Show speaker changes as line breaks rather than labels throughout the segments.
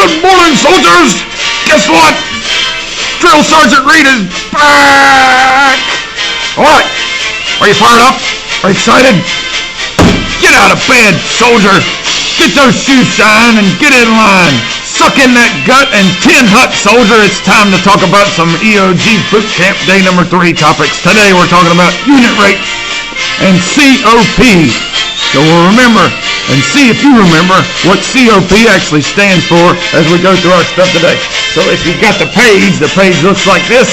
Good morning, soldiers! Guess what? Drill Sergeant Reid is back! Alright, are you fired up? Are you excited? Get out of bed, soldier! Get those shoes shined and get in line! Suck in that gut and tin hut, soldier! It's time to talk about some EOG Boot Camp Day number 3 topics. Today we're talking about unit rate and COP. So we'll remember and see if you remember what COP actually stands for as we go through our stuff today. So if you got the page looks like this.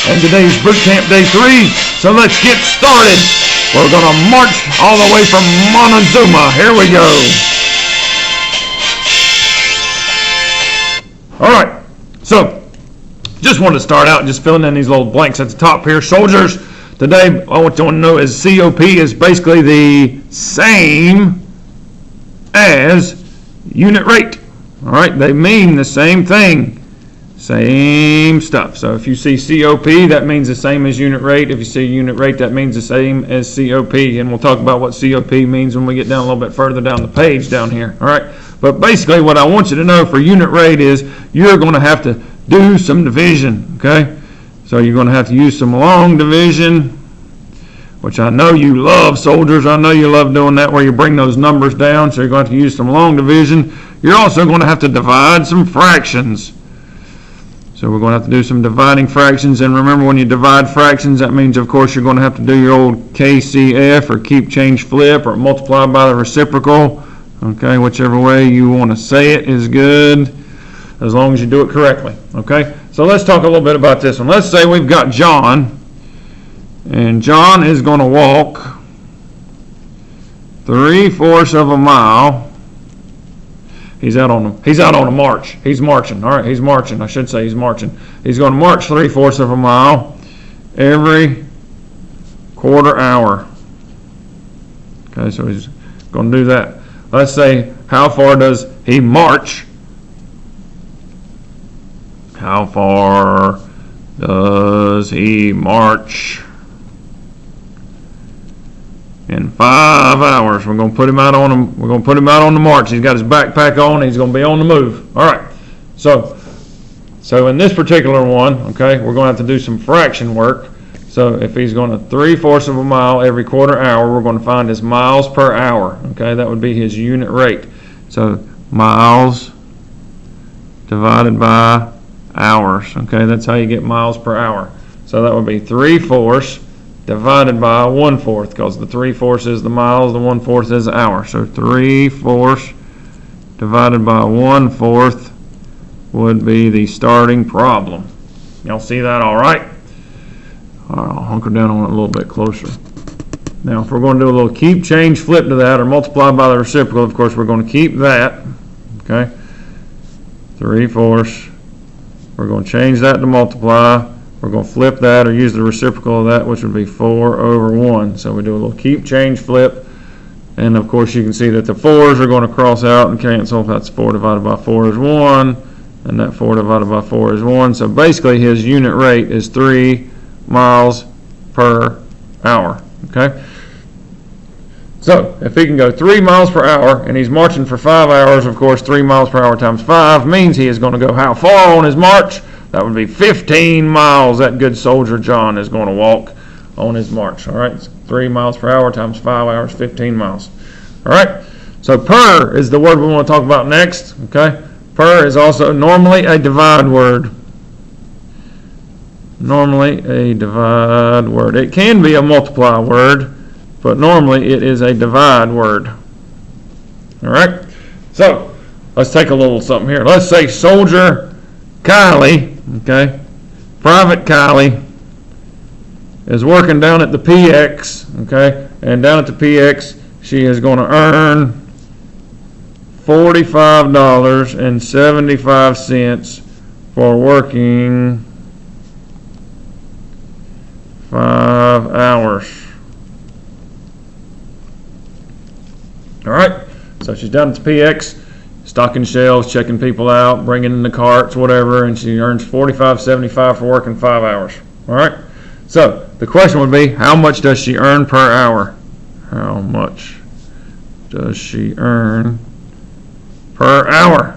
And today's Boot Camp Day 3. So let's get started. We're going to march all the way from Montezuma. Here we go. All right. So just want to start out just filling in these little blanks at the top here. Soldiers, today I want you to know is COP is basically the same as unit rate. All right, they mean the same thing, same stuff. So if you see COP, that means the same as unit rate. If you see unit rate, that means the same as COP. And we'll talk about what COP means when we get down a little bit further down the page down here. All right, but basically what I want you to know for unit rate is you're going to have to do some division. Okay, so you're going to have to use some long division, which I know you love, soldiers. I know you love doing that where you bring those numbers down. So you're going to have to use some long division. You're also going to have to divide some fractions. So we're going to have to do some dividing fractions. And remember, when you divide fractions, that means, of course, you're going to have to do your old KCF or keep, change, flip, or multiply by the reciprocal. Okay, whichever way you want to say it is good, as long as you do it correctly. Okay, so let's talk a little bit about this one. Let's say we've got John. And John is going to walk 3/4 of a mile. He's out on a march. He's marching. All right, he's marching. I should say he's marching. He's going to march 3/4 of a mile every quarter hour. Okay, so he's going to do that. Let's say, how far does he march? How far does he march? In 5 hours. We're going to put him out on him. We're going to put him out on the march. He's got his backpack on. He's going to be on the move. All right. So in this particular one, okay, we're going to have to do some fraction work. So if he's going to 3/4 of a mile every quarter hour, we're going to find his miles per hour. Okay, that would be his unit rate. So miles divided by hours. Okay, that's how you get miles per hour. So that would be 3/4 divided by 1/4, because the 3/4 is the miles, the 1/4 is the hour. So 3/4 divided by 1/4 would be the starting problem. Y'all see that all right? I'll hunker down on it a little bit closer. Now if we're going to do a little keep, change, flip to that, or multiply by the reciprocal, of course we're going to keep that. Okay, 3/4. We're going to change that to multiply. We're going to flip that or use the reciprocal of that, which would be 4/1. So we do a little keep, change, flip. And of course you can see that the 4's are going to cross out and cancel. That's 4 divided by 4 is 1. And that 4 divided by 4 is 1. So basically his unit rate is 3 miles per hour. Okay? So if he can go 3 miles per hour and he's marching for 5 hours, of course 3 miles per hour times 5 means he is going to go how far on his march? That would be 15 miles. That good soldier John is going to walk on his march. All right, 3 miles per hour times 5 hours, 15 miles. All right, so per is the word we want to talk about next. Okay, per is also normally a divide word. Normally a divide word. It can be a multiply word, but normally it is a divide word. All right, so let's take a little something here. Let's say soldier Kylie. Okay, Private Kylie is working down at the PX, okay, and down at the PX she is going to earn $45.75 for working 5 hours. All right, so she's down at the PX, stocking shelves, checking people out, bringing in the carts, whatever, and she earns $45.75 for working 5 hours. All right. So the question would be, how much does she earn per hour? How much does she earn per hour?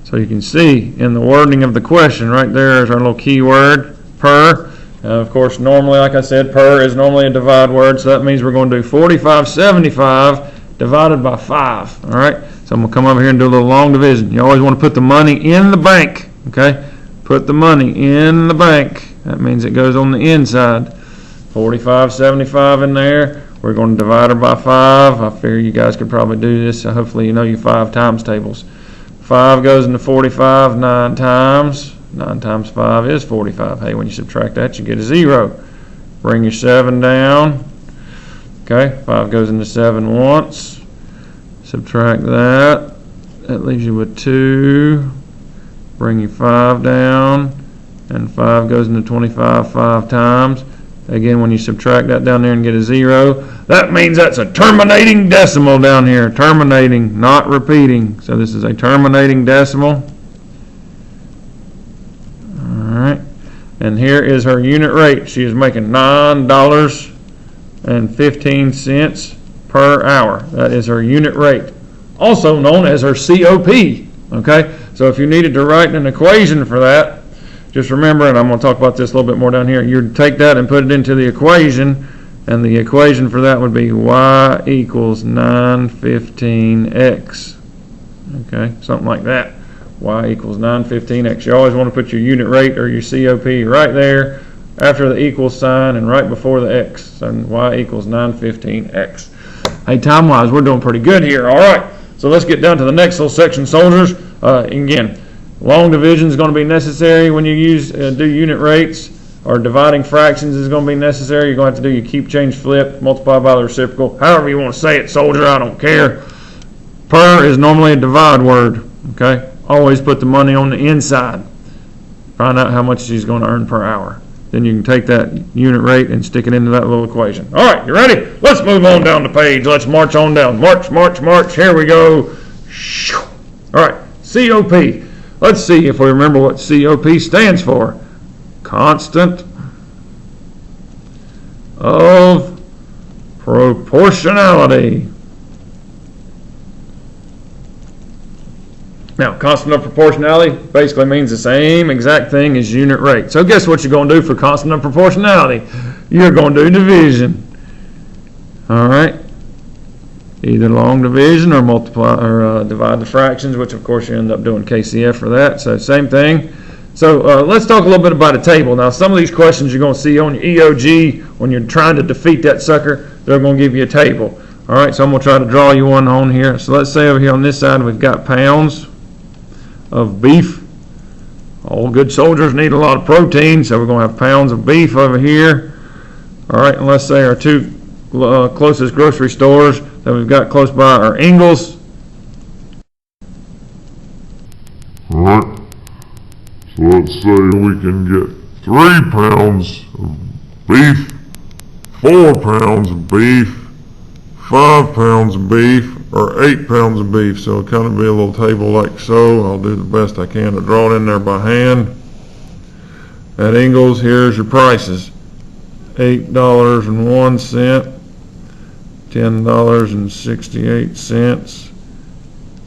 So you can see in the wording of the question, right there is our little keyword, per. Of course, normally, like I said, per is normally a divide word, so that means we're going to do 4575 divided by 5, all right? So I'm going to come over here and do a little long division. You always want to put the money in the bank, okay? Put the money in the bank. That means it goes on the inside. 4575 in there. We're going to divide her by 5. I figure you guys could probably do this, so hopefully you know your 5 times tables. 5 goes into 45 9 times. 9 times 5 is 45. Hey, when you subtract that, you get a 0. Bring your 7 down. Okay, 5 goes into 7 once. Subtract that. That leaves you with 2. Bring your 5 down. And 5 goes into 25 5 times. Again, when you subtract that down there and get a 0, that means that's a terminating decimal down here. Terminating, not repeating. So this is a terminating decimal. Alright. And here is her unit rate. She is making $9.15 per hour. That is her unit rate. Also known as her COP. Okay? So if you needed to write an equation for that, just remember, and I'm going to talk about this a little bit more down here, you'd take that and put it into the equation, and the equation for that would be y equals 915x. Okay, something like that. Y equals 915x. You always want to put your unit rate or your COP right there after the equal sign and right before the x. So y equals 915x. Hey, time-wise, we're doing pretty good here. All right, so let's get down to the next little section, soldiers. Again, long division is going to be necessary when you do unit rates, or dividing fractions is going to be necessary. You're going to have to do your keep, change, flip, multiply by the reciprocal. However you want to say it, soldier, I don't care. Per is normally a divide word. Okay, always put the money on the inside. Find out how much she's going to earn per hour. Then you can take that unit rate and stick it into that little equation. All right, you ready? Let's move on down the page. Let's march on down. March, march, march. Here we go. All right, COP. Let's see if we remember what COP stands for. Constant of proportionality. Now, constant of proportionality basically means the same exact thing as unit rate. So guess what you're going to do for constant of proportionality? You're going to do division. All right. Either long division or multiply or divide the fractions, which of course you end up doing KCF for that. So same thing. So let's talk a little bit about a table. Now, some of these questions you're going to see on your EOG when you're trying to defeat that sucker, they're going to give you a table. All right, so I'm going to try to draw you one on here. So let's say over here on this side we've got pounds of beef. All good soldiers need a lot of protein, so we're going to have pounds of beef over here. All right, and let's say our two closest grocery stores that we've got close by are Ingles.
All right. So let's say we can get 3 pounds of beef, 4 pounds of beef, 5 pounds of beef, or 8 pounds of beef. So it'll kind of be a little table like so. I'll do the best I can to draw it in there by hand. At Ingles, here's your prices. $8.01, $10.68,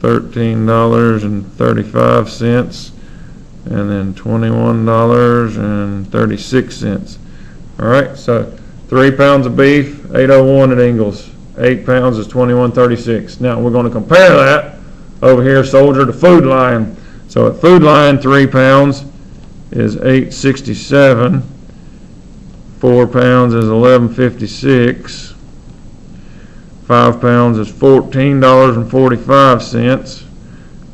$13.35, and then $21.36. All right, so 3 pounds of beef, $8.01 at Ingles. 8 pounds is $21.36. Now we're going to compare that over here, soldier, to Food Lion. So at Food Lion, 3 pounds is $8.67. 4 pounds is $11.56. 5 pounds is $14.45.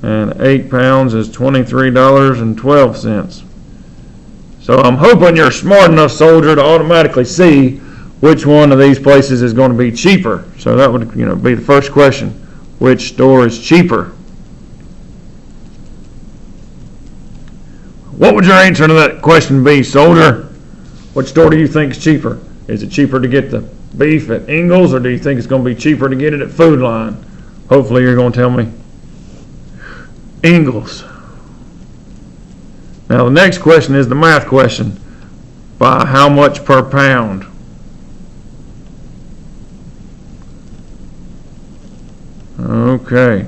And 8 pounds is $23.12. So I'm hoping you're smart enough, soldier, to automatically see which one of these places is going to be cheaper. So that would, be the first question. Which store is cheaper? What would your answer to that question be, soldier? Which store do you think is cheaper? Is it cheaper to get the beef at Ingles, or do you think it's going to be cheaper to get it at Food Lion? Hopefully you're going to tell me Ingles. Now the next question is the math question. By how much per pound? Okay.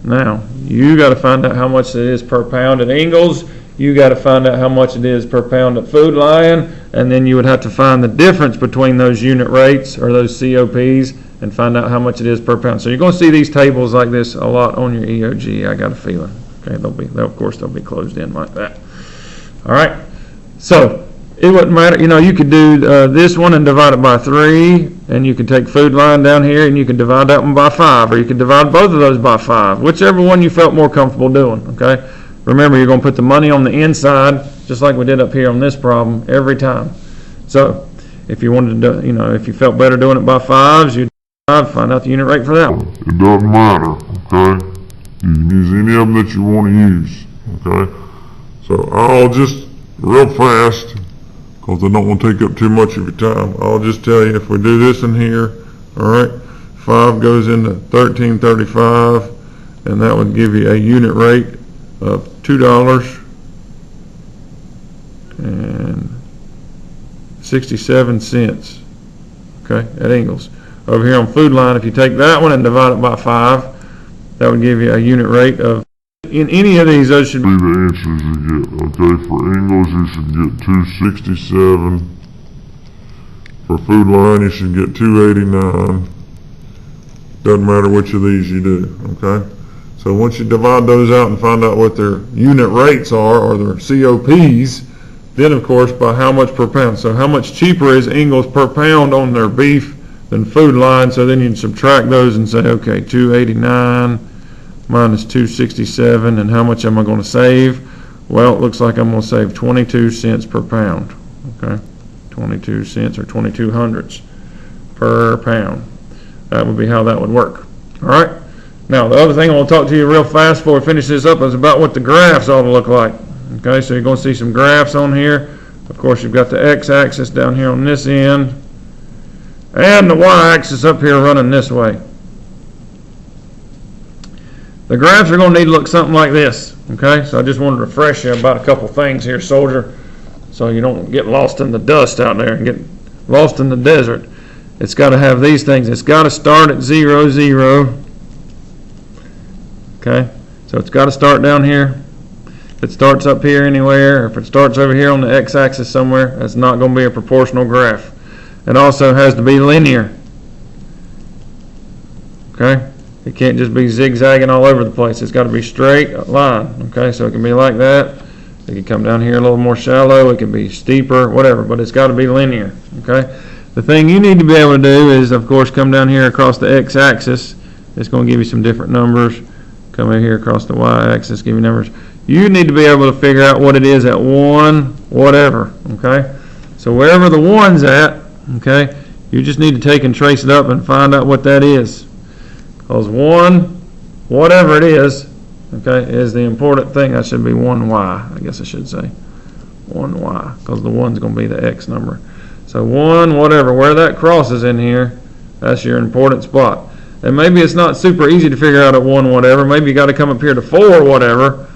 Now, you got to find out how much it is per pound at Ingalls. You got to find out how much it is per pound at Food Lion, and then you would have to find the difference between those unit rates or those COPs and find out how much it is per pound. So you're going to see these tables like this a lot on your EOG, I got a feeling. Okay, of course they'll be closed in like that. All right, so it wouldn't matter. You know, you could do this one and divide it by 3, and you can take Food Lion down here and you can divide that one by 5, or you can divide both of those by 5, whichever one you felt more comfortable doing, okay? Remember, you're going to put the money on the inside, just like we did up here on this problem, every time. So, if you wanted to do, you know, if you felt better doing it by 5s, you'd find out the unit rate for that one.
It doesn't matter, okay? You can use any of them that you want to use, okay? So, I'll just, real fast, because I don't want to take up too much of your time, I'll just tell you, if we do this in here, all right, 5 goes into 1335, and that would give you a unit rate of $2.67, okay, at Ingalls. Over here on Food Line, if you take that one and divide it by 5, that would give you a unit rate of, in any of these, those should be the answers you get, okay? For Ingalls, you should get 267. For Food Line, you should get 289. Doesn't matter which of these you do, okay? So once you divide those out and find out what their unit rates are, or their COPs, then of course by how much per pound. So how much cheaper is Ingalls per pound on their beef than Food Line? So then you can subtract those and say, okay, 289 minus 267, and how much am I going to save? Well, it looks like I'm going to save 22 cents per pound, okay? 22 cents or 22 hundredths per pound. That would be how that would work. All right. Now, the other thing I want to talk to you real fast before we finish this up is about what the graphs ought to look like. Okay, so you're going to see some graphs on here. Of course, you've got the x-axis down here on this end, and the y-axis up here running this way. The graphs are going to need to look something like this. Okay, so I just wanted to refresh you about a couple things here, soldier, so you don't get lost in the dust out there and get lost in the desert. It's got to have these things. It's got to start at 0, 0. Okay, so it's got to start down here. If it starts up here anywhere, or if it starts over here on the x-axis somewhere, that's not going to be a proportional graph. It also has to be linear. Okay, it can't just be zigzagging all over the place. It's got to be straight line. Okay, so it can be like that. It can come down here a little more shallow. It can be steeper, whatever, but it's got to be linear. Okay, the thing you need to be able to do is, of course, come down here across the x-axis. It's going to give you some different numbers. Come in here across the y-axis, give you numbers. You need to be able to figure out what it is at 1, whatever, okay? So wherever the 1's at, okay, you just need to take and trace it up and find out what that is. Because 1, whatever it is, okay, is the important thing. That should be 1y, I guess I should say. 1y, because the 1's going to be the x number. So 1, whatever, where that crosses in here, that's your important spot. And maybe it's not super easy to figure out at 1 whatever. Maybe you got to come up here to 4 whatever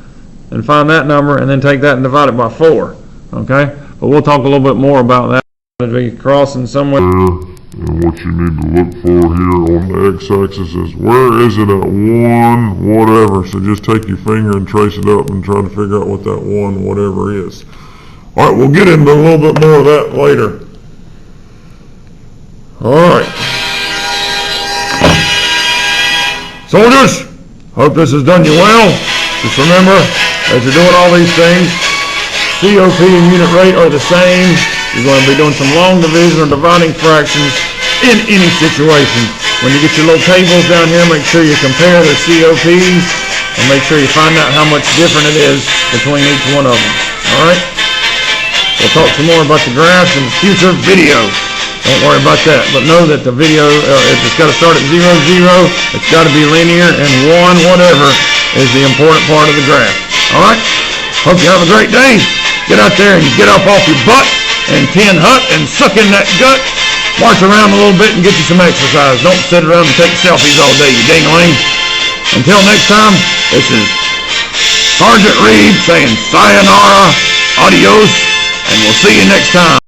and find that number and then take that and divide it by 4. Okay? But we'll talk a little bit more about that. It'll be crossing somewhere. And what you need to look for here on the x-axis is where is it at 1 whatever. So just take your finger and trace it up and try to figure out what that 1 whatever is. All right, we'll get into a little bit more of that later. All right. Soldiers, hope this has done you well. Just remember, as you're doing all these things, COP and unit rate are the same. You're going to be doing some long division or dividing fractions in any situation. When you get your little tables down here, make sure you compare the COPs and make sure you find out how much different it is between each one of them. All right? We'll talk some more about the graphs in a future video. Don't worry about that, but know that the video, it's got to start at 0, 0, it's got to be linear, and 1, whatever, is the important part of the graph. All right? Hope you have a great day. Get out there and get up off your butt and tin hut and suck in that gut. March around a little bit and get you some exercise. Don't sit around and take selfies all day, you dingling. Until next time, this is Sergeant Reid saying sayonara, adios, and we'll see you next time.